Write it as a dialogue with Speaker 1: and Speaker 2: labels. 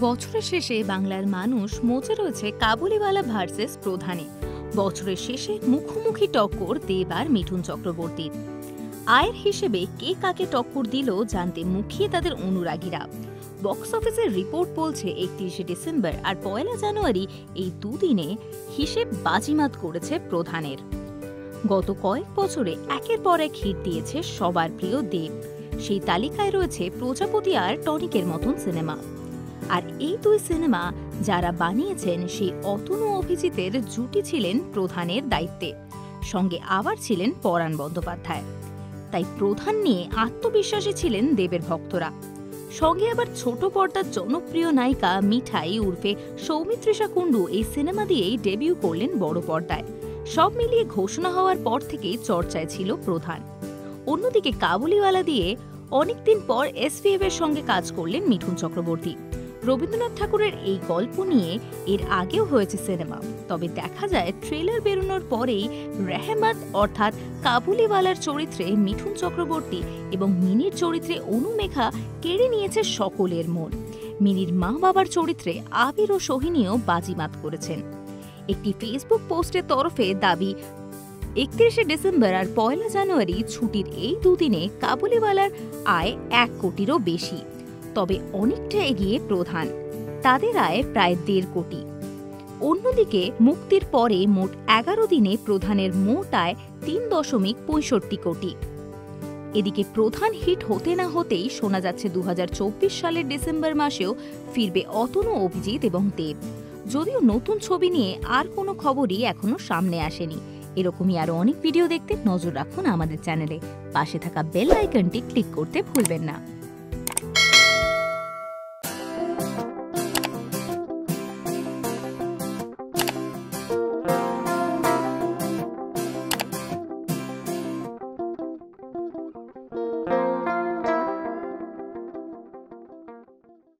Speaker 1: বছরের শেষে বাংলার মানুষ মজে রয়েছে কাবুলিওয়ালা ভার্সেস প্রধানে। বছরের শেষে মুখোমুখি টক্কর দেব আর মিঠুন চক্রবর্তীর। আয়ের হিসেবে কে কাকে টক্কর দিল জানতে মুখিয়ে তাদের অনুরাগীরা। বক্স অফিসের রিপোর্ট বলছে 31শে ডিসেম্বর আর 1 জানুয়ারি এই দুদিনে হিসেব বাজিমাত করেছে প্রধানের। গত কয়েক বছরে একের পর এক হিট দিয়েছে সবার প্রিয় দেব। সেই তালিকায় রয়েছে প্রজাপতি আর টনিকের মতন সিনেমা। আর এই দুই সিনেমা যারা বানিয়েছেন সেই অতনু অভিজিতের জুটি ছিলেন প্রধানের দায়িত্বে, সঙ্গে আবার ছিলেন পরাণ বন্দ্যোপাধ্যায়। তাই প্রধান নিয়ে আত্মবিশ্বাসী ছিলেন দেবের ভক্তরা। সঙ্গে আবার ছোট পর্দার জনপ্রিয় নায়িকা মিঠাই উর্ফে সৌমিত্রিষা কুণ্ডু এই সিনেমা দিয়েই ডেবিউ করলেন বড় পর্দায়। সব মিলিয়ে ঘোষণা হওয়ার পর থেকেই চর্চায় ছিল প্রধান। অন্যদিকে কাবুলিওয়ালা দিয়ে অনেকদিন পর SVF এর সঙ্গে কাজ করলেন মিঠুন চক্রবর্তী। রবীন্দ্রনাথ ঠাকুরের এই গল্প নিয়ে এর আগেও হয়েছে সিনেমা, তবে দেখা যায় ট্রেলার বেরোনোর পরেই রেহমত অর্থাৎ কাবুলিওয়ালার চরিত্রে মিঠুন চক্রবর্তী এবং মিনির চরিত্রে অনুমেঘা কেড়ে নিয়েছে সকলের মন। মিনির মা বাবার চরিত্রে আবির ও সোহিনীও বাজিমাত করেছেন। একটি ফেসবুক পোস্টের তরফে দাবি, 31শে ডিসেম্বর আর 1 জানুয়ারি ছুটির এই দুদিনে কাবুলিওয়ালার আয় 1 কোটিরও বেশি। তবে অনেকটা এগিয়ে প্রধান, তাদের আয় প্রায় 1.5 কোটি। অন্যদিকে মুক্তির পরে মোট 11 দিনে প্রধানের মোট আয় 3.65 কোটি। এদিকে প্রধান হিট হতে না হতেই শোনা যাচ্ছে 2024 সালের ডিসেম্বর মাসেও ফিরবে অতনু অভিজিৎ এবং দেব। যদিও নতুন ছবি নিয়ে আর কোনো খবরই এখনো সামনে আসেনি। এরকমই আরো অনেক ভিডিও দেখতে নজর রাখুন আমাদের চ্যানেলে। পাশে থাকা বেল আইকনটি ক্লিক করতে ভুলবেন না।